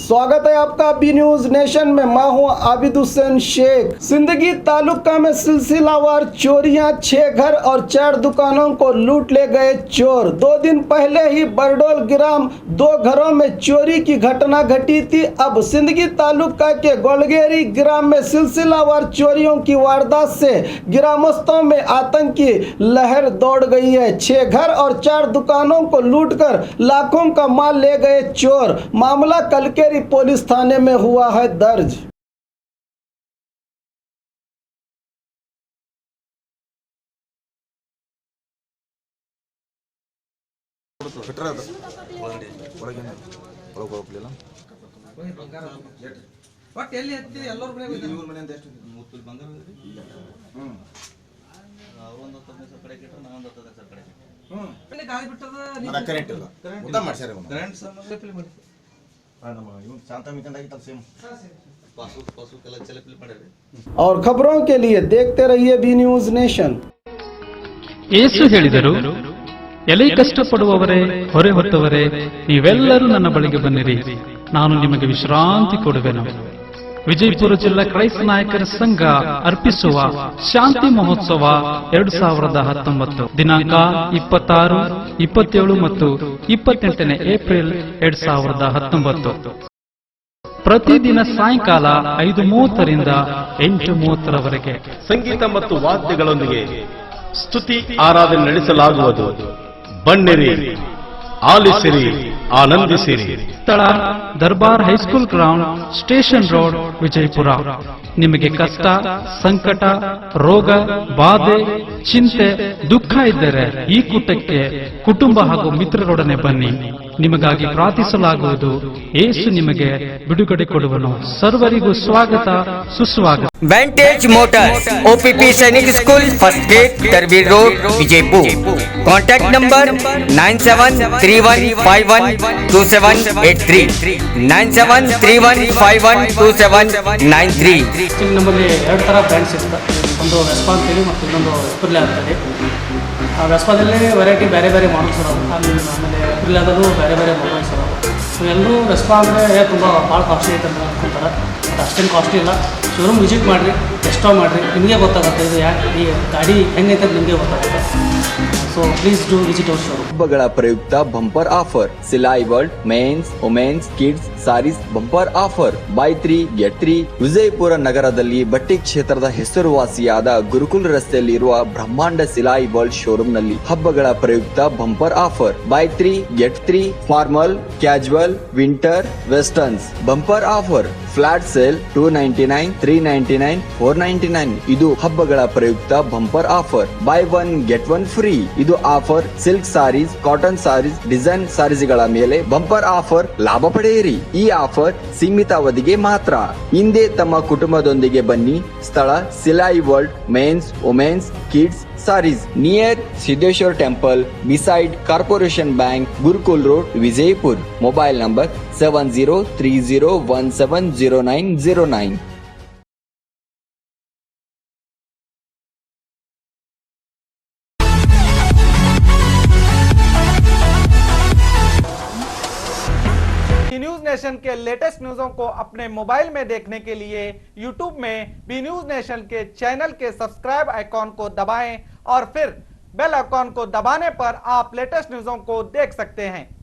स्वागत है आपका बी न्यूज नेशन में। मैं हूं आबिद हुसैन शेख। सिंदगी तालुका में सिलसिलावार चोरियां, 6 घर और 4 दुकानों को लूट ले गए चोर। 2 दिन पहले ही बरडोल ग्राम 2 घरों में चोरी की घटना घटी थी। अब सिंदगी तालुका के गोलगेरी ग्राम में सिलसिलावार चोरियों की वारदात से ग्रामस्थों में आतंक की लहर दौड़ गई है। 6 घर और 4 दुकानों को लूटकर लाखों का माल ले गए चोर। मामला कलकेरी पुलिस थाने में हुआ है दर्ज। और खबरों के लिए देखते रहिए बी न्यूज नेशन। ಯೇಸು ಹೇಳಿದರು, ಎಲೆ ಕಷ್ಟಪಡುವವರೇ, ಹೊರೆ ಹೊತ್ತವರೇ, ನೀವೆಲ್ಲರೂ ನನ್ನ ಬಳಿಗೆ ಬನ್ನಿರಿ, ನಾನು ನಿಮಗೆ ವಿಶ್ರಾಂತಿ ಕೊಡುವೆನು. ವಿಜಯಪುರ ಜಿಲ್ಲಾ ಕ್ರೈಸ್ತ ನಾಯಕರ ಸಂಘ ಅರ್ಪಿಸುವ ಶಾಂತಿ ಮಹೋತ್ಸವ 2019 ದಿನಾಂಕ 26, 27 ಮತ್ತು 28 ಏಪ್ರಿಲ್ 2019. ಪ್ರತಿದಿನ ಸಾಯಂಕಾಲ 5:30 ರಿಂದ 8:30 ರವರೆಗೆ ಸಂಗೀತ ಮತ್ತು ವಾದ್ಯಗಳೊಂದಿಗೆ ಸ್ತುತಿ ಆರಾಧನೆ ನಡೆಸಲಾಗುವುದು. ಬನ್ನಿರಿ, ಆಲಿಸಿರಿ, ಆನಂದಿಸಿರಿ. ಸ್ಥಳ Darbar high school ground, station road, Vijayapura. ನಿಮಗೆ ಕಷ್ಟ, ಸಂಕಟ, ರೋಗ, ಬಾಧೆ, ಚಿಂತೆ, ದುಃಖ ಇದ್ದರೆ ಈ ಕೂಟಕ್ಕೆ ಕುಟುಂಬ ಹಾಗೂ ಮಿತ್ರರೊಡನೆ ಬನ್ನಿ. ನಿಮಗಾಗಿ ಪ್ರಾರ್ಥಿಸಲಾಗುವುದು. ಯೇಸು ನಿಮಗೆ ಬಿಡುಗಡೆ ಕೊಡುವನು. ಸರ್ವರಿಗೂ ಸ್ವಾಗತ, ಸುಸ್ವಾಗತ. Vantage motors, OPP Sainik school, first gate, Darbar road, Vijayapur. Contact number 9731512783, 9731512793. ನಮ್ಮಲ್ಲಿ 2 ಥರ ಬ್ರ್ಯಾಂಡ್ಸ್ ಇರ್ತದೆ. ಒಂದು ವೆಸ್ಪಾ ಅಂತೇಳಿ ಮತ್ತು ಇನ್ನೊಂದು ಎಪ್ರಿಲ್ ಅಂತೇಳಿ. ಆ ವೆಸ್ಪಾದಲ್ಲಿ ವೆರೈಟಿ ಬೇರೆ ಬೇರೆ ಮಾಡಲ್ಸ್ ಅದಾವೆ. ಆಮೇಲೆ ಎಪ್ರಿಲಾದಲ್ಲೂ ಬೇರೆ ಬೇರೆ ಮಾಡಲ್ಸ್ ಅದಾವೆ. ಸೊ ಎಲ್ಲರೂ ವೆಸ್ಪಾ ಅಂದರೆ ತುಂಬ ಭಾಳ ಕಾಸ್ಟ್ಲಿ ಐತೆ ಅಂತ ಅನ್ಕೊಂತಾರೆ. ಬಟ್ ಅಷ್ಟೇನು ಕಾಸ್ಟ್ಲಿ ಇಲ್ಲ. ಶೋರೂಮ್ ವಿಸಿಟ್ ಮಾಡಿರಿ, ಟೆಸ್ಟ್ ಮಾಡಿರಿ, ನಿಮಗೆ ಗೊತ್ತಾಗುತ್ತೆ ಇದು ಈ ಗಾಡಿ ಹೆಂಗೈತೆ ಅಂತ ನಿಮಗೆ ಗೊತ್ತಾಗುತ್ತೆ. So please do visit our showroom. ಹಬ್ಬಗಳ ಪ್ರಯುಕ್ತ bumper offer. Silai world mens, womens, kids sarees bumper offer. Buy 3 get 3. ವಿಜಯಪುರ ನಗರದಲ್ಲಿ ಬಟ್ಟೆ ಕ್ಷೇತ್ರದ ಹೆಸರುವಾಸಿಯಾದ ಗುರುಕುಲ್ ರಸ್ತೆಯಲ್ಲಿ ಇರುವ ಬ್ರಹ್ಮಾಂಡ ಸಿಲಾಯಿ ವರ್ಲ್ಡ್ ಶೋರೂಮ್ ನಲ್ಲಿ ಹಬ್ಬಗಳ ಪ್ರಯುಕ್ತ bumper offer. Buy 3 get 3. Formal, casual, winter, westerns bumper offer. Flat sale 299, 399, 499. ಇದು ಹಬ್ಬಗಳ ಪ್ರಯುಕ್ತ bumper offer. Buy 1 get 1 free. ಇದು offer silk sarees, cotton sarees, design ಸಾರೀಸ್ಗಳ ಮೇಲೆ ಬಂಪರ್ ಆಫರ್ ಲಾಭ ಪಡೆಯಿರಿ. ಈ ಆಫರ್ ಸೀಮಿತ ಅವಧಿಗೆ ಮಾತ್ರ. ಹಿಂದೆ ತಮ್ಮ ಕುಟುಂಬದೊಂದಿಗೆ ಬನ್ನಿ. ಸ್ಥಳ Silai world mens, womens, kids sarees, near Siddeshwara temple, beside corporation bank, Gurukul road, Vijayapur. Mobile number 7030170909. News nation के लेटेस्ट न्यूज़ों को अपने मोबाइल में देखने के लिए यूट्यूब में बी न्यूज नेशन के चैनल के सब्सक्राइब आइकॉन को दबाएं और फिर बेल आइकॉन को दबाने पर आप लेटेस्ट न्यूज़ों को देख सकते हैं।